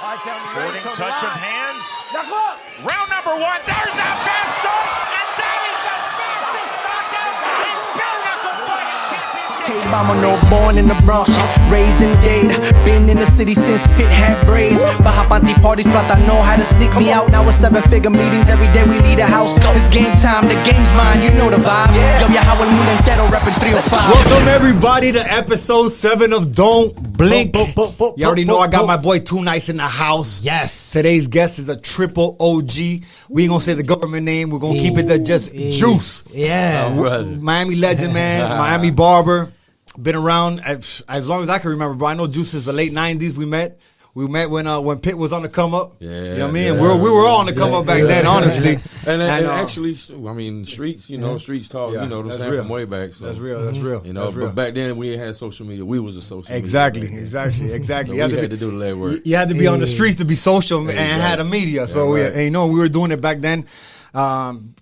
Sporting touch of hands. Round number one. There's that fast start. And that is the fastest knockout in bare knuckle fighting championship. K-Mama, no born in the Bronx, raised in Dade. Been in the city since Pit had braids. Bahapanti parties, plata know how to sneak me out. Now it's 7-figure meetings every day. We lead a house. It's game time, the game's mine. You know the vibe. Yo viajado el mundo entero, reppin' 305. Welcome everybody to episode 7 of Don't Blink. You already know I got my boy Too Nice in the house. Yes. Today's guest is a triple OG. We ain't gonna say the government name. We're gonna keep it to just Juice. Yeah. Miami legend, man. Miami Barber. Been around as long as I can remember, bro. I know Juice is the late 90s. We met when Pitt was on the come up. Yeah, you know what I mean? We were all on the come up back then, honestly. And actually, I mean, streets, streets talk, Yeah, the that's same real. from way back. So. That's real. That's real. But back then we ain't had social media. We was a social media. Exactly. So we had to do the legwork. You had to be on the streets to be social and had a media. So we were doing it back then.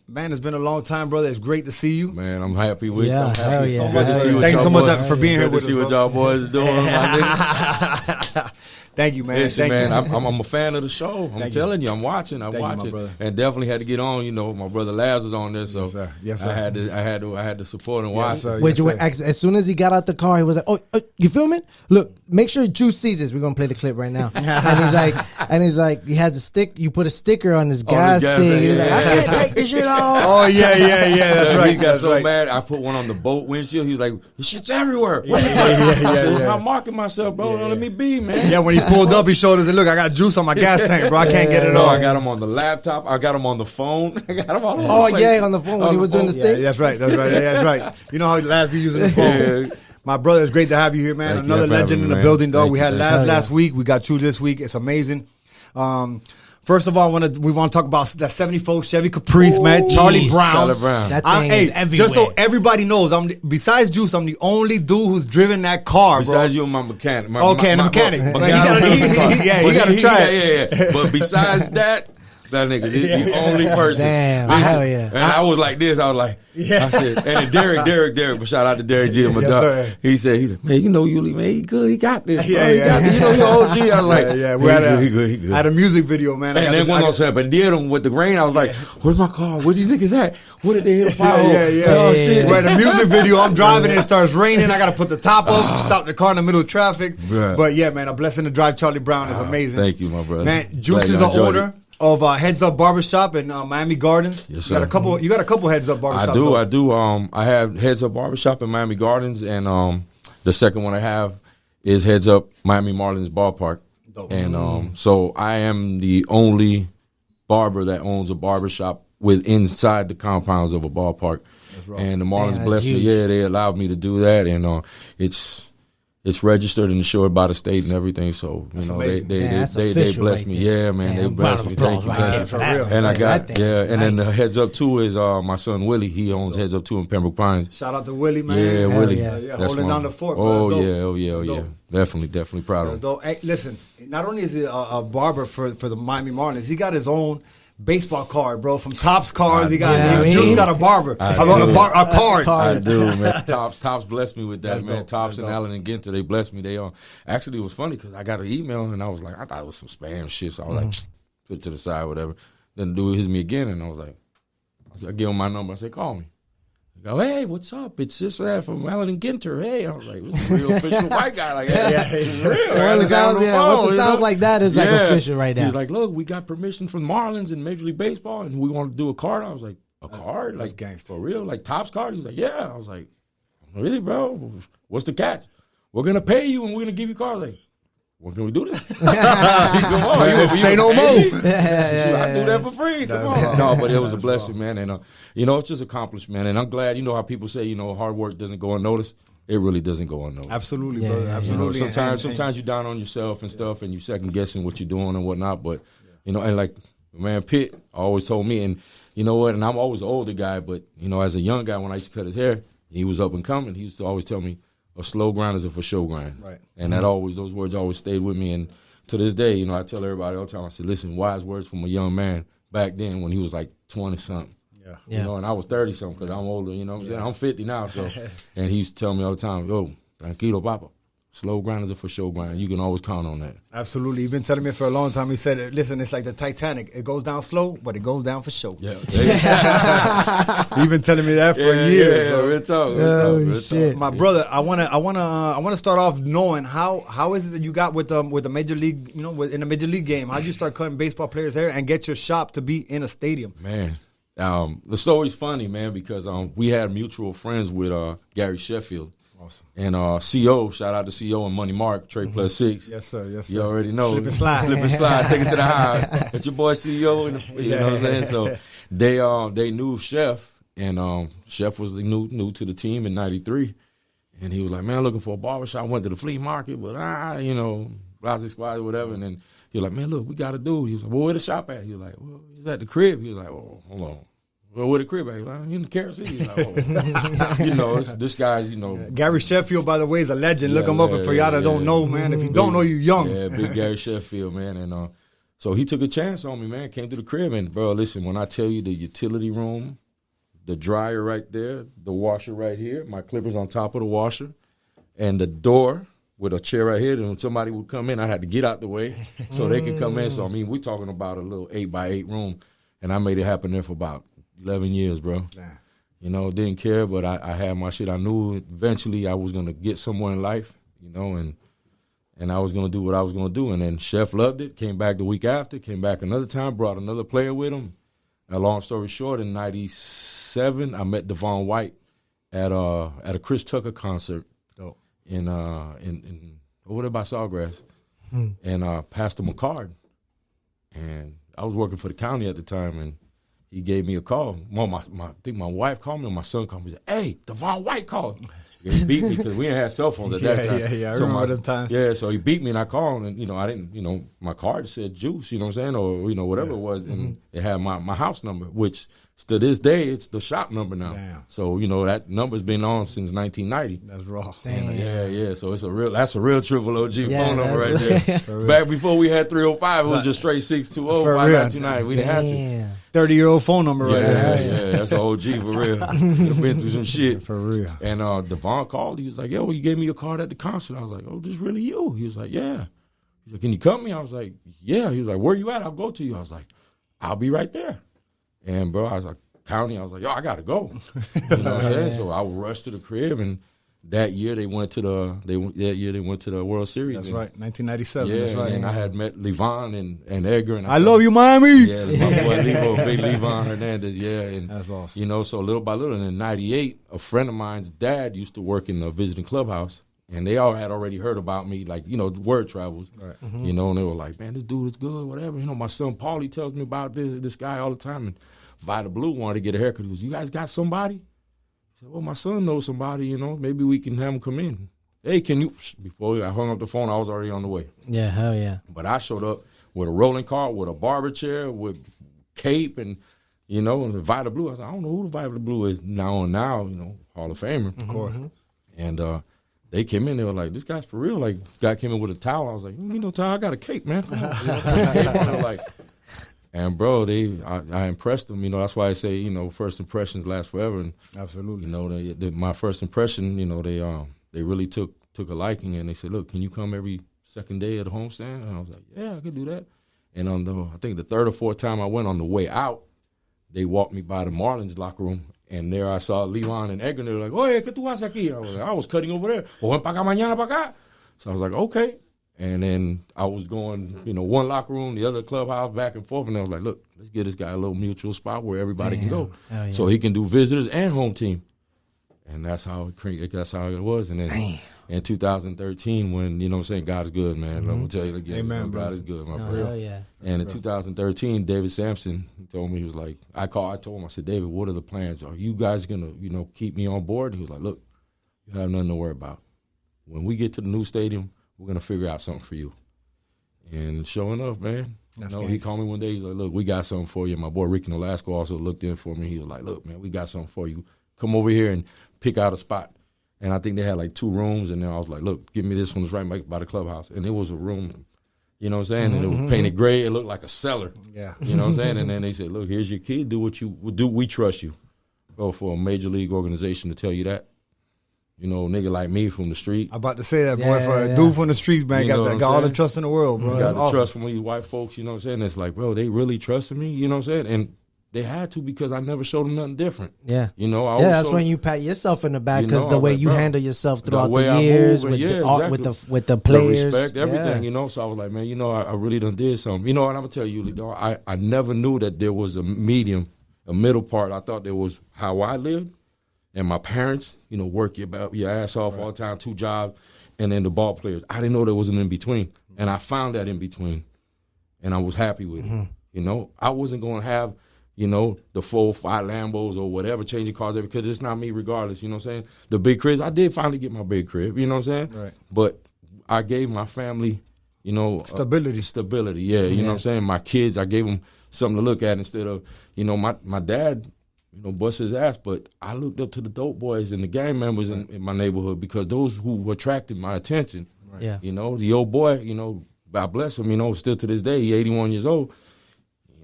Man, it's been a long time, brother. It's great to see you. Man, I'm happy with you. Yeah, I'm happy. hell yeah. Good to see what Thank you so y'all much boys- for being here good to with see us, what bro. y'all boys are doing. My nigga. Thank you, man. Listen, Thank man, you. I'm a fan of the show. I'm telling you, I'm watching. I'm Thank you, my watching, brother. and definitely had to get on. My brother Laz was on there, so Yes, sir. Yes, sir. I had to support and watch. Yes, sir. Wait, as soon as he got out the car, he was like, "Oh, you filming? Look, make sure Juice sees this. We're gonna play the clip right now." and he's like, he has a stick. You put a sticker on his gas gas thing. thing, He's like, yeah. I can't take this shit off. Oh yeah. That's right. He got That's so right. mad. I put one on the boat windshield. He was like, "This shit's everywhere." Yeah, I said, yeah. I'm marking myself, bro. Don't let me be, man. Yeah, when he pulled up, he showed us, "Look, I got juice on my gas tank, bro. I can't get it No, all." I got him on the laptop. I got him on the phone. I got him on the Oh yeah, on the phone when he was doing the Yeah, stick. that's right. Yeah, that's right. You know how Laz be using the phone. Yeah. My brother, it's great to have you here, man. Thank you Another for having legend me, in the man. building, dog. Thank We you, had thank Laz you. last week. We got you this week. It's amazing. First of all, we want to talk about that 74 Chevy Caprice, man. Charlie Brown. Charlie Brown. That thing is everywhere. Just so everybody knows, besides Juice, I'm the only dude who's driven that car, bro. Besides you and my mechanic. Okay, and the mechanic. my Like, guy he who gotta- runs the car. he gotta try it. Yeah. But besides that nigga, he's the only person. Damn, Listen, hell yeah. And I was like this. I was like, I said, and then Derek, but shout out to Derek G, my Yes, dog. sir. He said, man, Uly, man, he good. He got this, bro. Yeah, He got this. You know, he OG. I was like, Yeah, we had he good. had a music video, man. And then one on Snap and did them with the rain. I was like, where's my car? Where these niggas at? Where did they hit a power? Oh, shit. We're at a music video. I'm driving and it starts raining. I got to put the top up, stop the car in the middle of traffic. Right. But yeah, man, a blessing to drive Charlie Brown is amazing. Thank you, my brother. Man, Juice Glad is y'all the enjoyed owner of Heads Up Barbershop in Miami Gardens. Yes, You got sir. a couple Heads Up Barbershops. I do. I have Heads Up Barbershop in Miami Gardens, and the second one I have is Heads Up Miami Marlins Ballpark. Dope. And so I am the only barber that owns a barbershop inside the compounds of a ballpark. And the Marlins that's blessed me. huge. Yeah, they allowed me to do that, and it's registered and insured by the state and everything. So amazing. they official blessed right me. there. Yeah, man, they Round blessed of me. applause Thank you, right thank there you. for that. And I got That thing is and then the nice. Heads Up 2 is my son Willie. He owns Heads Up 2 in Pembroke Pines. Shout out to Willie, man. Yeah, Hell Willie. yeah. That's Holding my- down the fort, bro. Oh That's yeah, dope. oh yeah, oh That's yeah. dope. Definitely proud of him. Though, hey, listen, not only is he a barber for the Miami Marlins, he got his own baseball card, bro. From Topps Cars, Juice got a barber. A card. I do, man. Tops blessed me with that, That's man. dope. Tops That's and dope. Allen and Ginter, they blessed me. They actually it was funny because I got an email and I was like, I thought it was some spam shit, so I was like, put it to the side, whatever. Then the dude hits me again, and I was like, I give him my number. I said, call me. He go, hey, what's up? It's this that from Allen and Ginter. Hey, I was like, this is a real official white guy. Like, it's real. Once it sounds like that, it's like official right now. He's like, look, we got permission from Marlins and Major League Baseball, and we want to do a card. I was like, a card? That's Like, gangster. for real? Like, Topps card? He was like, yeah. I was like, really, bro? What's the catch? We're going to pay you, and we're going to give you cards. Like, when can we do this? Come on. Say no more. I do that for free. Come on. No, but it was a blessing, man. And, it's just accomplishment. And I'm glad, how people say, hard work doesn't go unnoticed. It really doesn't go unnoticed. Absolutely, brother. Absolutely. Sometimes you're down on yourself and stuff, and you second guessing what you're doing and whatnot. But and like man Pitt always told me, and you know what? And I'm always an older guy, but as a young guy when I used to cut his hair, he was up and coming. He used to always tell me, a slow grind is a for show grind. Right. And those words always stayed with me. And to this day, I tell everybody all the time, I said, listen, wise words from a young man back then when he was like 20-something. Yeah. And I was 30-something because I'm older, what I'm saying? I'm 50 now, so. And he used to tell me all the time, yo, tranquilo, papa. Slow grind is a for sure grind. You can always count on that. Absolutely. You've been telling me for a long time. He said, listen, it's like the Titanic. It goes down slow, but it goes down for sure. Yeah. You've been telling me that for years. Yeah, real talk. Oh, shit. My brother, I wanna start off knowing how is it that you got with the major league, in the major league game? How'd you start cutting baseball players' hair and get your shop to be in a stadium? Man, the story's funny, man, because we had mutual friends with Gary Sheffield. Awesome. And CO, shout out to CO and Money Mark, Trade Plus 6. Yes, sir. Yes, sir. You already know. Slip and slide. Slip and slide. Take it to the high. That's your boy CEO. You know what I'm saying? So they knew Chef, and Chef was new to the team in '93. And he was like, man, looking for a barbershop. I went to the flea market, but Blase Squad or whatever. And then he was like, man, look, we got a dude. He was like, well, where the shop at? He was like, well, he's at the crib. He was like, oh, hold on. Well, where the crib at? He was like, in the Carroll City. Like, oh. This guy, Gary Sheffield, by the way, is a legend. Look him up. And for y'all that don't know, man, if you don't know, you're young. Yeah, big Gary Sheffield, man. And so he took a chance on me, man. Came to the crib. And, bro, listen, when I tell you the utility room, the dryer right there, the washer right here, my clippers on top of the washer, and the door with a chair right here, and when somebody would come in, I had to get out the way so they could come in. So, I mean, we're talking about a little 8x8 room, and I made it happen there for about 11 years, bro. Nah. Didn't care, but I had my shit. I knew eventually I was going to get somewhere in life, and I was going to do what I was going to do. And then Chef loved it, came back the week after, came back another time, brought another player with him. A long story short, in '97, I met Devon White at a Chris Tucker concert in over there by Sawgrass, and passed him a card. And I was working for the county at the time, and he gave me a call. I think my wife called me, or my son called me. He said, hey, Devon White called. He beat me because we didn't have cell phones at that time. Yeah, I remember them times. Yeah, so he beat me, and I called, and, I didn't, my card said Juice, you know what I'm saying, or, whatever it was, and it had my house number, which to this day, it's the shop number now. Damn. So, that number's been on since 1990. That's raw. Damn. Yeah, so that's a real triple OG phone number right there. Back before we had 305, it was just straight 620-5929. We didn't have to. 30-year-old phone number right there. Yeah, that's an OG for real. Been through some shit. For real. And Devon called. He was like, yo, you gave me a card at the concert. I was like, oh, this really you? He was like, yeah. He's like, can you come me? I was like, yeah. He was like, where you at? I'll go to you. I was like, I'll be right there. And, bro, I was like, county. I was like, yo, I got to go. You know what I'm saying? So I rushed to the crib, and that year they went to the World Series. That's right, 1997. Yeah, that's right. and I had met Levon and Edgar. And I love you, Miami. Yeah, my boy big Levon Fernandez. Yeah, and that's awesome. So little by little, and in '98, a friend of mine's dad used to work in the visiting clubhouse, and they all had already heard about me, like word travels. Right. And they were like, man, this dude is good, whatever. My son Paulie tells me about this guy all the time, and Vita Blue wanted to get a haircut. He was, you guys got somebody? I said, well, my son knows somebody, maybe we can have him come in. Hey, can you? Before I hung up the phone, I was already on the way. Yeah, hell yeah. But I showed up with a rolling cart, with a barber chair, with cape, and, and the Vita Blue. I was like, I don't know who the Vita Blue is now, Hall of Famer. Of course. And they came in, they were like, this guy's for real. Like, this guy came in with a towel. I was like, you need no towel? I got a cape, man. Come on. Cape on. They were like, and, bro, I impressed them. That's why I say, first impressions last forever. And, absolutely. My first impression, they really took a liking, and they said, look, can you come every second day at the homestand? And I was like, yeah, I can do that. And I think the third or fourth time I went, on the way out, they walked me by the Marlins locker room, and there I saw Levon and Edgar, and they were like, oye, ¿qué tú haces aquí? I was cutting over there. Ven para acá mañana para acá. So I was like, okay. And then I was going, one locker room, the other clubhouse, back and forth. And I was like, look, let's give this guy a little mutual spot where everybody can go. Yeah. So he can do visitors and home team. And that's how it was. And then in 2013, when, what I'm saying, God is good, man. I'm going to tell you again. Amen, God is good, my brother. Yeah. And in 2013, David Sampson told me, he was like, I told him, I said, David, what are the plans? Are you guys going to, keep me on board? He was like, look, you have nothing to worry about. When we get to the new stadium, we're going to figure out something for you. And sure enough, man, he called me one day. He's like, look, we got something for you. My boy Ricky Nolasco also looked in for me. He was like, look, man, we got something for you. Come over here and pick out a spot. And I think they had like 2 rooms. And then I was like, look, give me this one. It's right by the clubhouse. And it was a room, you know what I'm saying? And it was painted gray. It looked like a cellar. Yeah. You know what I'm saying? And then they said, look, here's your key. Do what you do. We trust you. Well, for a major league organization to tell you that, You know, nigga like me from the street. I'm about to say that, boy. For a dude from the streets, man, You know got what I'm all the saying? trust in the world, bro. You got That's the awesome. trust from these white folks, you know what I'm saying? It's like, bro, they really trusted me, you know what I'm saying? And they had to because I never showed them nothing different. Yeah. You know, Yeah, that's when you pat yourself in the back You because know, the I'm way like, you bro, handle yourself the throughout way the I years move, with yeah, the art, exactly. with the players. The respect, everything, Yeah. you know? So I was like, man, you know, I really done did something. You know, and I'm going to tell you, dog, I never knew that there was a medium, a middle part. I thought there was how I lived and my parents, you know, work your ass off all the time, 2 jobs, and then the ball players. I didn't know there was an in-between. And I found that in-between, and I was happy with it. You know, I wasn't going to have, you know, the 4 or 5 Lambos or whatever, changing cars because it's not me regardless, you know what I'm saying? The big cribs, I did finally get my big crib, you know what I'm saying? Right. But I gave my family, you know. Stability. Stability, yeah, you know what I'm saying? My kids, I gave them something to look at instead of, you know, my dad, you know, bust his ass, but I looked up to the dope boys and the gang members in my neighborhood because those who attracted my attention. Right. Yeah. You know, the old boy, you know, God bless him, you know, still to this day, he 81 years old.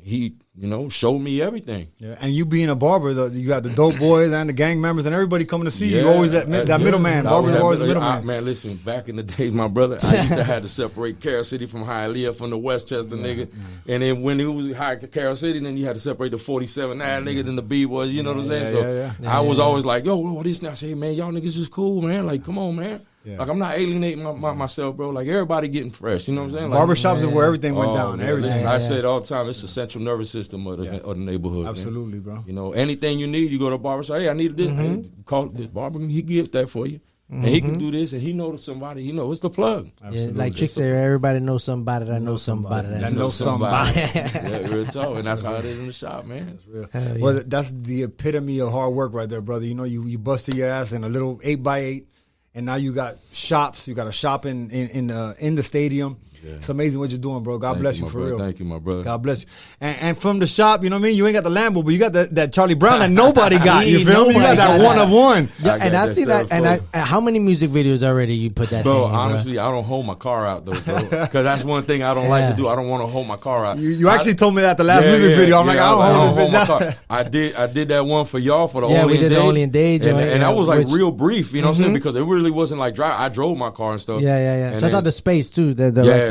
He, you know, showed me everything. Yeah, and you being a barber, you got the dope boys and the gang members and everybody coming to see you. You always that middleman. Barber's always the middleman. Man, listen, back in the days, my brother, I used to have to separate Carroll City from Hialeah from the Westchester nigga. And then when it was high Carroll City, then you had to separate the 47 niggas and the B-boys, you know what I'm saying? So I was always like, yo, what this now? I say, hey, man, y'all niggas is cool, man. Like, come on, man. Yeah. Like, I'm not alienating myself, bro. Like, everybody getting fresh, you know what I'm saying? Like, barbershops is where everything went down. Man, everything. Listen, I say it all the time. It's the central nervous system of the neighborhood. Absolutely, man. bro. You know, anything you need, you go to a barbershop. Hey, I need this. Hey, call this barber. He gives that for you. And he can do this, and he knows somebody. You know, it's the plug. Yeah, like Chick said, everybody knows somebody that knows somebody that knows somebody. Yeah, real talk. And that's how it is in the shop, man. That's real. Well, that's the epitome of hard work right there, brother. You know, you busted your ass in a little 8x8. And now you got shops. You got a shop in the stadium. Yeah. It's amazing what you're doing, bro. God bless you for real. Thank you, my brother. God bless you. And from the shop, you know what I mean? You ain't got the Lambo, but you got that Charlie Brown that nobody got. You feel me? You got that one of one. Yeah, and I see that. And how many music videos already you put that? Bro, thing in, honestly, I don't hold my car out though, bro. Because that's one thing I don't like to do. I don't want to hold my car out. You actually told me that the last music video. I'm like, I don't hold this bitch out. I did that one for y'all for the Only in Day. Only in Day joint, and that was like real brief, you know what I'm saying? Because it really wasn't like drive. I drove my car and stuff. Yeah. Shout out the Space too.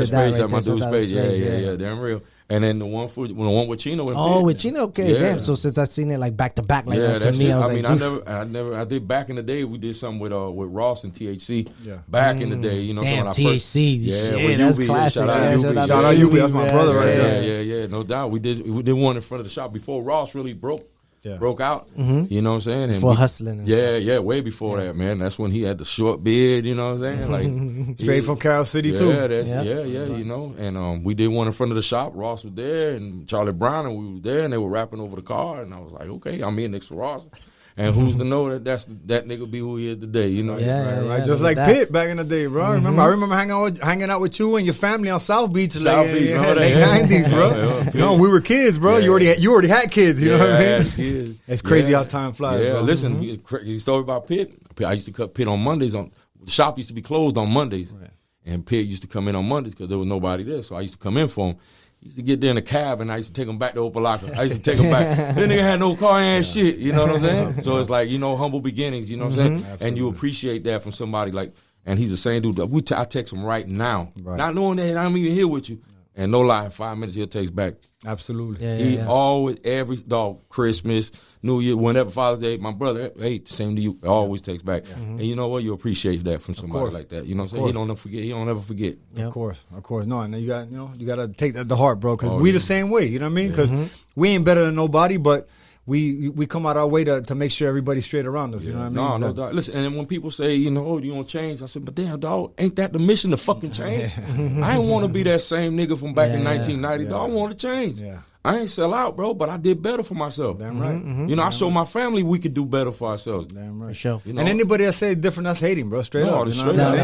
Space at my dude Space. Yeah, damn real. And then the one with Chino. With Chino, okay, damn. So since I seen it like back to back, like that, to me, I was like, I did back in the day. We did something with Ross and THC. Yeah. Back in the day, you know. Damn, THC. Shit, that's classic. Shout out Uly. That's my brother right there. Yeah, no doubt. We did one in front of the shop before Ross really broke out. You know what I'm saying? And for hustling. And way before that, man. That's when he had the short beard. You know what I'm saying? Like straight from Carroll City too. Yeah, you know. And we did one in front of the shop. Ross was there, and Charlie Brown, and we were there, and they were rapping over the car. And I was like, okay, I'm here next to Ross. And who's to know that that nigga be who he is today, you know? Right. Just like Pitt back in the day, bro. I remember hanging out with you and your family on South Beach, late 90s, bro. You know, we were kids, bro. You already had kids, you know what I mean? It's crazy how time flies. Yeah, bro. listen, you story about Pitt. I used to cut Pitt on Mondays. The shop used to be closed on Mondays. Right. And Pitt used to come in on Mondays because there was nobody there. So I used to come in for him. He used to get there in a cab, and I used to take him back to Opalaka. I used to take him back. That nigga had no car and shit, you know what I'm saying? So it's like, you know, humble beginnings, you know what I'm saying? Absolutely. And you appreciate that from somebody like, and he's the same dude. I text him right now, not knowing that I'm even here with you. And no lie, in 5 minutes he'll text back. Absolutely. He always, every dog, Christmas, New Year, whenever Father's Day, my brother, hey, same to you. Always takes back. And you know what? You appreciate that from somebody like that. You know what I'm saying? He don't ever forget. Yep. Of course. No, and you got to take that to heart, bro, because we the same way, you know what I mean? Because we ain't better than nobody, but we come out our way to make sure everybody's straight around us, you know what I mean? No doubt. Listen, and then when people say, you know, you don't change, I said, but damn, dog, ain't that the mission to fucking change? I ain't want to be that same nigga from back in 1990, dog. I want to change. Yeah. I ain't sell out, bro, but I did better for myself. Damn right. You know, I showed my family we could do better for ourselves. Damn right. For sure. You know? And anybody that say different, that's hating, bro. Straight up. They're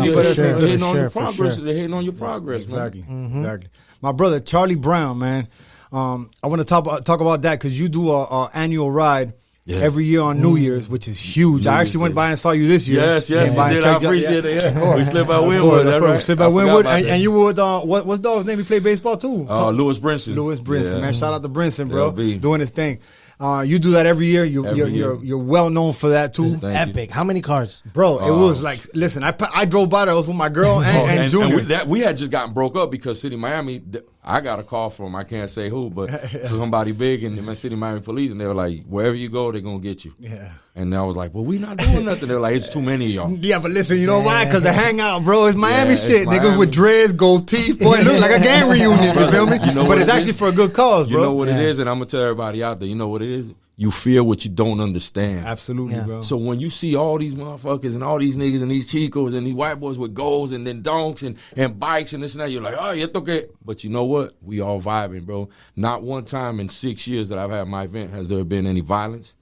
hating on your progress. They're hating on your progress, exactly. Exactly. My brother, Charlie Brown, man. I want to talk about that because you do a annual ride every year on New Year's, which is huge. I actually went by and saw you this year. Yes, you did. I appreciate it. Yeah. We slipped by Winwood. That's right. Slipped by Winwood, and you were with what's dog's name? He played baseball too. Lewis Brinson. Man. Shout out to Brinson, bro, doing his thing. You do that every year. You're well known for that too. Epic. How many cars? Bro, it was like, listen, I drove by there. I was with my girl and Junior. And we had just gotten broke up because City Miami, I got a call from, I can't say who, but somebody big in the City Miami police, and they were like, wherever you go, they're going to get you. Yeah. And I was like, well, we not doing nothing. They were like, it's too many of y'all. Yeah, but listen, you know why? Because the Hangout, bro, it's Miami shit. Niggas with dreads, gold teeth. Boy, it looks like a gang reunion, you feel me? But it's actually for a good cause, bro. You know what it is, and I'm going to tell everybody out there, you know what it is? You fear what you don't understand. Absolutely, bro. So when you see all these motherfuckers and all these niggas and these chicos and these white boys with goals and then donks and bikes and this and that, you're like, oh, it's okay. But you know what? We all vibing, bro. Not one time in 6 years that I've had my event has there been any violence,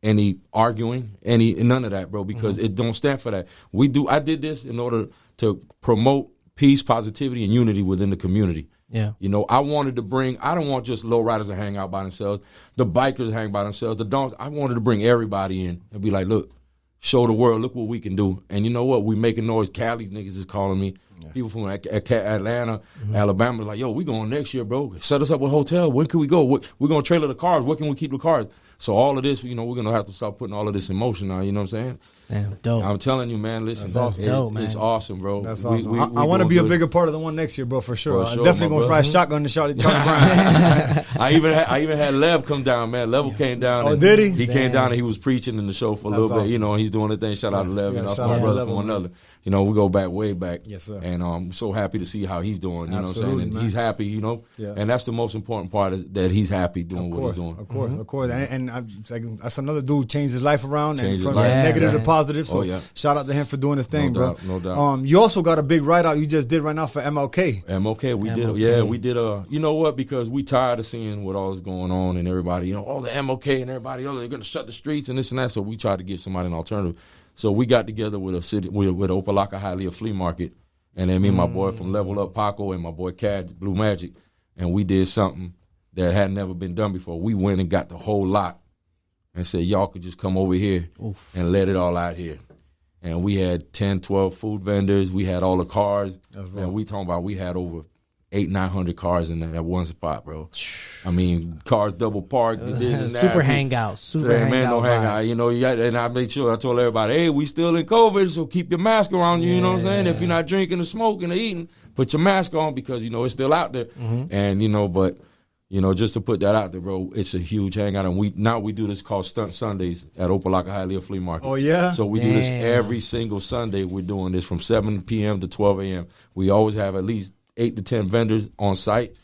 any arguing, none of that, bro, because it don't stand for that. I did this in order to promote peace, positivity, and unity within the community. Yeah. You know, I don't want just low riders to hang out by themselves, the bikers to hang by themselves, the donks. I wanted to bring everybody in and be like, look, show the world, look what we can do. And you know what? We making noise. Cali niggas is calling me. Yeah. People from Atlanta, Alabama, like, yo, we going next year, bro. Set us up with a hotel. When can we go? We're going to trailer the cars. Where can we keep the cars? So all of this, you know, we're going to have to start putting all of this in motion now. You know what I'm saying? Damn, dope. I'm telling you, man, listen, That's dope, man. It's awesome, bro. That's awesome. I want to be a bigger part of the one next year, bro, for sure. For sure, I'm definitely going to fly shotgun to Charlie Brown. I even had Lev come down, man. Level came down. Oh, did he? He came down and he was preaching in the show for a little bit. You know, he's doing the thing. Shout out to Lev. And that's my brother from another. You know, we go back way back. Yes, sir. And I'm so happy to see how he's doing. You know what I'm saying? And man. he's happy, you know. Yeah. And that's the most important part, is that he's happy doing what he's doing. Of course. And that's another dude changed his life around and from life. negative to positive. So shout out to him for doing his thing, bro. No doubt. You also got a big write out you just did right now for MLK. We did. You know what? Because we tired of seeing what all is going on and everybody, you know, all the MLK and everybody, they're going to shut the streets and this and that. So we tried to give somebody an alternative. So we got together with Opalaka Hialeah Flea Market, and then me and my boy from Level Up, Paco, and my boy Cad, Blue Magic, and we did something that had never been done before. We went and got the whole lot and said, y'all could just come over here and let it all out here. And we had 10, 12 food vendors. We had all the cars. And we talking about we had over 800-900 cars in that one spot, bro. I mean, cars double parked. Super hangout. Hangout. You know, and I made sure I told everybody, hey, we still in COVID, so keep your mask around you. You know what I'm saying? If you're not drinking or smoking or eating, put your mask on because, you know, it's still out there. And, you know, but, you know, just to put that out there, bro, it's a huge hangout. And we do this called Stunt Sundays at Opalaka Hialeah Flea Market. Oh, yeah? So we do this every single Sunday. We're doing this from 7 p.m. to 12 a.m. We always have at least 8 to 10 vendors on site,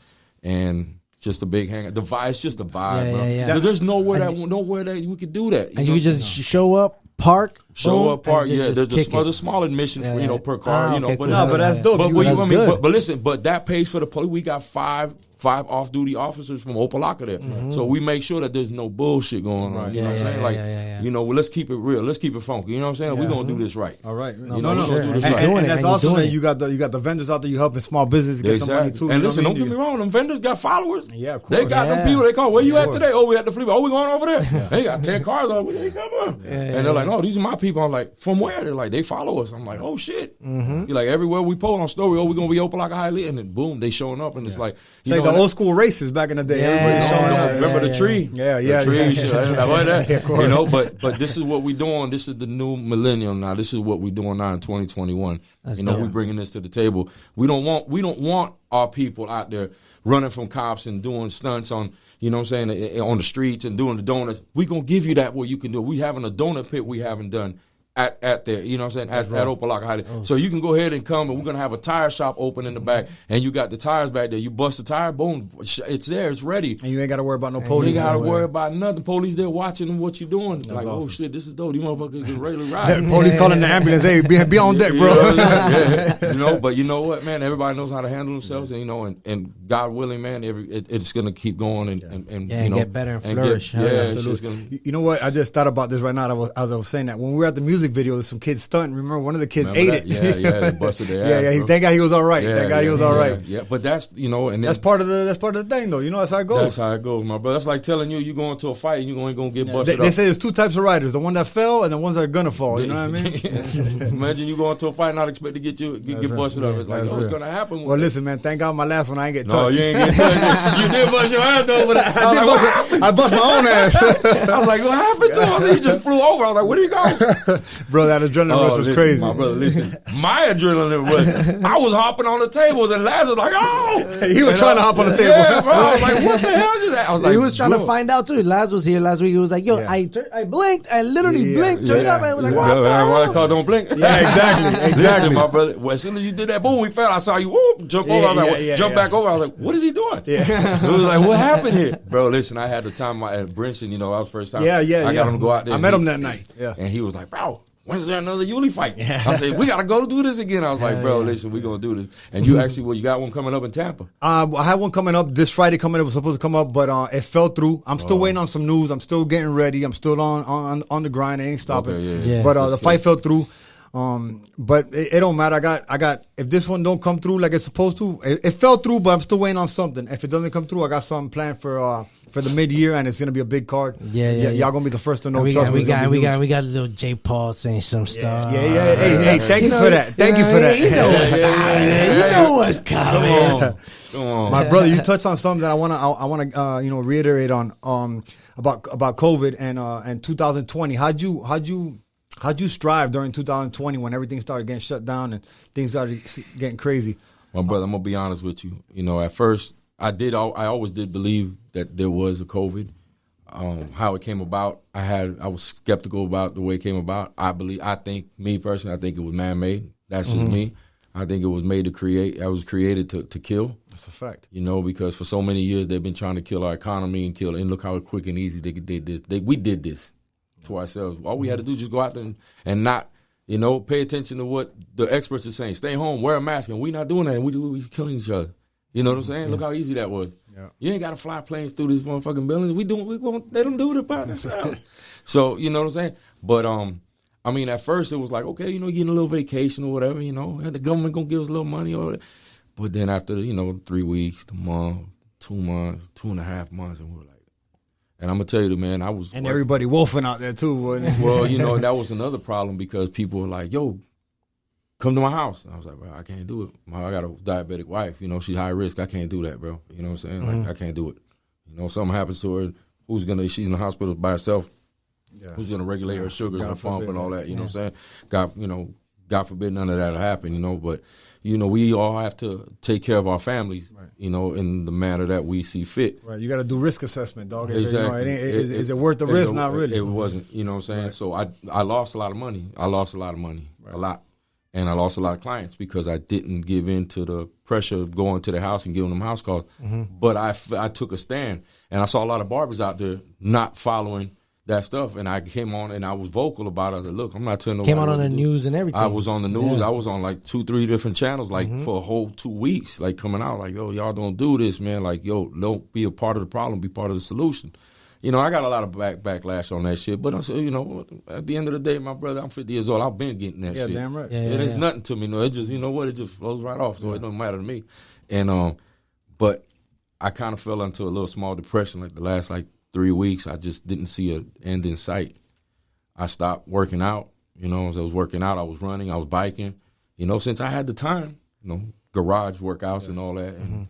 and just a big hangout. The vibe, it's just a vibe, bro. Yeah. There's nowhere that we could do that. And you just show up, park. There's a small admission for, you know, per car, you know. But that's dope. But listen, but that pays for the police. We got five off-duty officers from Opalaka there. So we make sure that there's no bullshit going on. You know what I'm saying? Like, you know, let's keep it real. Let's keep it funky. You know what I'm saying? We're going to do this right. All right. We're going to do this right. And that's awesome that you got the vendors out there. You helping small businesses get some money too. And listen, don't get me wrong. Them vendors got followers. Yeah, of course. They got them people they call. Where you at today? Oh, we at the flea. Oh, we going over there? They got 10 cars. Like, where they come on? And they're like, no, these are my people. I'm like, from where? They're like, they follow us. I'm like, oh, shit. You're like, everywhere we post on story, we're going to be Opalaka Hialeah. And then, boom, they showing up. And it's like, you know, the old school races back in the day. Remember the tree? Yeah. You know, but this is what we're doing. This is the new millennium now. This is what we're doing now in 2021. You know, we're bringing this to the table. We don't want our people out there running from cops and doing stunts on, you know what I'm saying, on the streets and doing the donuts. We're going to give you that where you can do it. We having a donut pit we haven't done at there, you know what I'm saying, at Opalaka Hialeah. So you can go ahead and come, and we're going to have a tire shop open in the back, and you got the tires back there. You bust the tire, boom, it's there, it's ready. And you ain't got to worry about no police. You ain't got to worry about nothing. Police there watching what you doing. That's like, awesome. Oh, shit, this is dope. These motherfuckers is ready to ride. Police calling the ambulance, hey, be on deck, bro. You know, but you know what, man, everybody knows how to handle themselves, and, you know, and God willing, man, it's going to keep going and get better and flourish. Absolutely. You know what, I just thought about this right now as I was saying that. When we were at the music music video. There's some kids stunting. Remember, one of the kids ate it. Yeah, they busted their ass. Yeah. Thank God he was all right. Thank God he was all right. Yeah, but that's and then, that's part of the thing, though. You know, that's how it goes. That's how it goes, my brother. That's like telling you go into a fight and you ain't gonna get busted. They say there's two types of riders: the one that fell and the ones that are gonna fall. You know what I mean? Imagine you go into a fight and not expect to get busted up. It's like, it's gonna happen. Well, listen, man. Thank God my last one I ain't get touched. No, you ain't get touched. You did bust your ass though. But I bust my own ass. I was like, what happened to him? I said, he just flew over. I was like, where did he go? Bro, that adrenaline rush was crazy. My brother, listen. My adrenaline rush. I was hopping on the tables and Laz was like, oh. He was trying to hop on the table. Yeah, bro. I was like, what the hell is that? I was like, he was trying to find out too. Laz was here last week. He was like, yo, I blinked. I literally blinked. Turned up and I was like, what the hell? Why the car don't blink? Yeah, exactly. Listen, my brother. Well, as soon as you did that, boom, we fell. I saw you jump over. I was like, jump back over. I was like, what is he doing? Yeah. It was like, what happened here? Bro, listen, I had the time at Brinson, that was the first time. I got him to go out there. I met him that night. Yeah. And he was like, bro, when's there another Uly fight? Yeah. I said, we got to go do this again. I was like, bro, listen, we're going to do this. And you actually, you got one coming up in Tampa. I had one coming up this Friday coming up. It was supposed to come up, but it fell through. I'm still waiting on some news. I'm still getting ready. I'm still on the grind. I ain't stopping. Okay, but the fight fell through. But it don't matter. I got if this one don't come through like it's supposed to, it fell through, but I'm still waiting on something. If it doesn't come through, I got something planned for the mid-year, and it's gonna be a big card. Y'all gonna be the first to know. We got a little J. Paul saying some stuff. Hey, thank you for that. Thank you for that. You know what's happening. You know what's coming. Come on. My brother, you touched on something that I wanna reiterate on about COVID and 2020. How'd you strive during 2020 when everything started getting shut down and things started getting crazy? My brother, I'm gonna be honest with you. At first, I always did believe that there was a COVID. How it came about, I was skeptical about the way it came about. I think it was man-made. That's just me. I think it was made to create. I was created to kill. That's a fact. Because for so many years they've been trying to kill our economy and look how quick and easy they did this. We did this to ourselves. All we had to do is just go out there and not, pay attention to what the experts are saying. Stay home, wear a mask, and we not doing that. And we killing each other. You know what I'm saying? Yeah. Look how easy that was. Yeah. You ain't got to fly planes through these motherfucking buildings. Let them do it by themselves. So, you know what I'm saying? But, at first it was like, okay, getting a little vacation or whatever, and the government going to give us a little money or whatever. But then after, 3 weeks, a month, 2 months, 2.5 months, and we were like, and I'm going to tell you, man, I was. And everybody wolfing out there too, wasn't it? Well, that was another problem because people were like, yo, come to my house. And I was like, bro, I can't do it. I got a diabetic wife. She's high risk. I can't do that, bro. You know what I'm saying? Like, I can't do it. Something happens to her. She's in the hospital by herself. Yeah. Who's going to regulate her sugars, her pump, and all that? You know what I'm saying? God forbid none of that will happen, but, we all have to take care of our families, right. In the manner that we see fit. Right. You got to do risk assessment, dog. Exactly. Is it worth the risk? Not really. It wasn't, you know what I'm saying? Right. So I lost a lot of money. Right. A lot. And I lost a lot of clients because I didn't give in to the pressure of going to the house and giving them house calls. Mm-hmm. But I took a stand, and I saw a lot of barbers out there not following that stuff, and I came on and I was vocal about it. I said, look, I'm not telling nobody. Came out on the news and everything. I was on the news. Yeah. I was on like 2-3 different channels, for a whole 2 weeks, coming out like, yo, y'all don't do this, man. Like, yo, don't be a part of the problem, be part of the solution. I got a lot of backlash on that shit, but I said, at the end of the day, my brother, I'm 50 years old. I've been getting that shit. Yeah, damn right. It is nothing to me. No, it just, it just flows right off, so it don't matter to me. And but I kind of fell into a little small depression the last 3 weeks. I just didn't see an end in sight. I stopped working out. As I was working out, I was running, I was biking. Since I had the time, garage workouts and all that. And,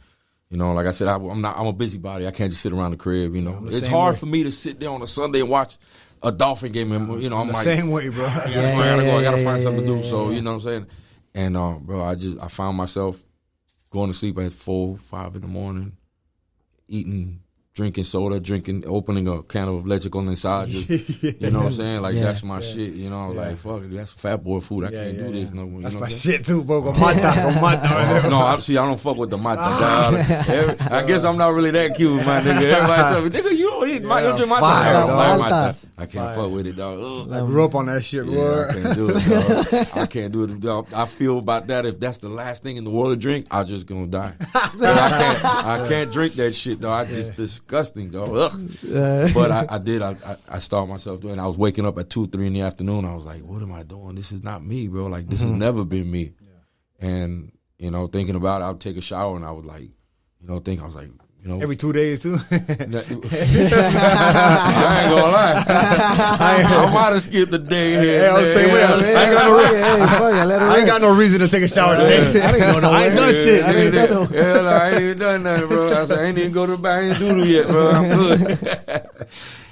like I said, I'm a busybody. I can't just sit around the crib. It's hard for me to sit there on a Sunday and watch a Dolphin game. And I'm like, same way, bro. I gotta go. I gotta find something to do. So you know what I'm saying. And bro, I found myself going to sleep at 4, 5 in the morning, eating, drinking soda, opening a can of leche condensada. You know what I'm saying? That's my shit. I was like, fuck it, that's fat boy food. I can't do this. No, that's my shit too, bro. Go mata. No, I don't fuck with the mata. I guess I'm not really that cute, my nigga. Everybody tell me, nigga, you don't eat mata. I can't fuck with it, dog. I grew up on that shit, bro. I can't do it, dog. I can't do it, dog. I feel about that. If that's the last thing in the world to drink, I'm just gonna die. I can't drink that shit, dog. I just disgusting, dog. But I started myself doing. I was waking up at 2, 3 in the afternoon. I was like, what am I doing? This is not me, bro. Like this has never been me. Yeah. And you know, thinking about it, I would take a shower and I would like, you know, I was like, you know, every 2 days too. I ain't gonna lie. I might have skipped a day here. Yeah, I was saying, I ain't got no reason to take a shower today. I ain't done shit. I ain't even done nothing, bro. I said, I ain't even go to the bank. I ain't doodle yet, bro. I'm good.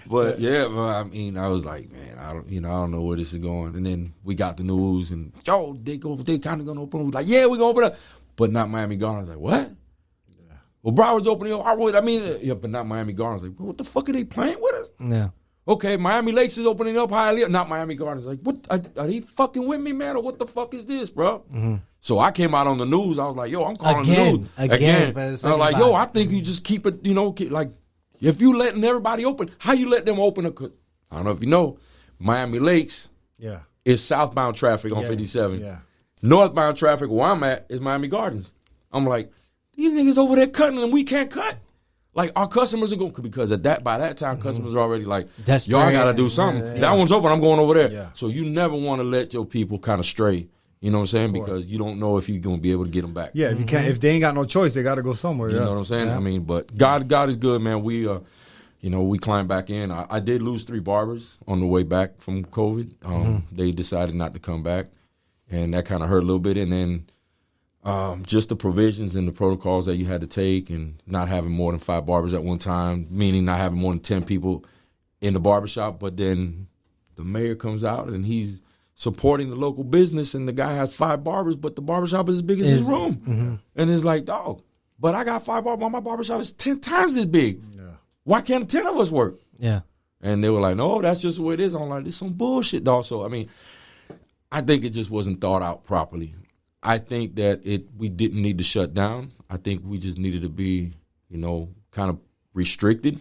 But yeah, bro. I mean, I was like, man, I don't know where this is going. And then we got the news, and they kind of gonna open. We was like, yeah, we gonna open up, but not Miami Gardens. I was like, what? Well, Broward's opening up. But not Miami Gardens. Like, what the fuck are they playing with us? Yeah. Okay, Miami Lakes is opening up. Hialeah, not Miami Gardens. Like, what? Are they fucking with me, man? Or what the fuck is this, bro? Mm-hmm. So I came out on the news. I was like, yo, I'm calling the news again. I was like, yo, I think you just keep it. You know, like if you letting everybody open, how you let them open? I don't know if you know, Miami Lakes. Yeah. Is southbound traffic on 57. Yeah. Northbound traffic where I'm at is Miami Gardens. I'm like, these niggas over there cutting and we can't cut. Like our customers are going because by that time customers are already like, yo, I gotta do something. That one's open, I'm going over there. Yeah. So you never want to let your people kind of stray. You know what I'm saying? Because you don't know if you're gonna be able to get them back. Yeah, if you can't, if they ain't got no choice, they got to go somewhere. You know what I'm saying? Yeah. I mean, but God is good, man. We you know, we climbed back in. I did lose 3 barbers on the way back from COVID. They decided not to come back, and that kind of hurt a little bit. And then just the provisions and the protocols that you had to take, and not having more than 5 barbers at one time, meaning not having more than 10 people in the barbershop. But then the mayor comes out and he's supporting the local business, and the guy has 5 barbers, but the barbershop is as big as his room. Mm-hmm. And it's like, dog, but I got 5 barbers. My barbershop is 10 times as big. Yeah. Why can't 10 of us work? Yeah. And they were like, no, that's just the way it is. I'm like, this is some bullshit, dog. So, I mean, I think it just wasn't thought out properly. I think that we didn't need to shut down. I think we just needed to be, you know, kind of restricted,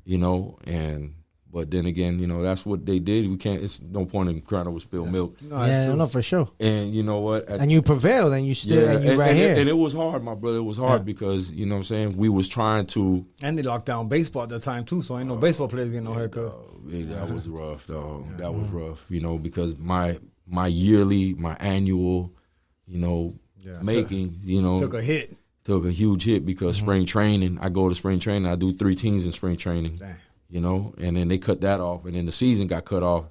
you know, but then again, you know, that's what they did. We can't, it's no point in crying over spilled milk. No, for sure. And you know what? And you prevailed, and you still, and you right here. And it was hard, my brother. It was hard because, you know what I'm saying, we was trying to. And they locked down baseball at the time, too, so ain't no baseball players getting no haircut. That was rough, dog. Yeah. That was rough, you know, because my annual, you know, making, you know. Took a hit. Took a huge hit because spring training, I go to spring training, I do 3 teams in spring training. Damn. You know, and then they cut that off, and then the season got cut off.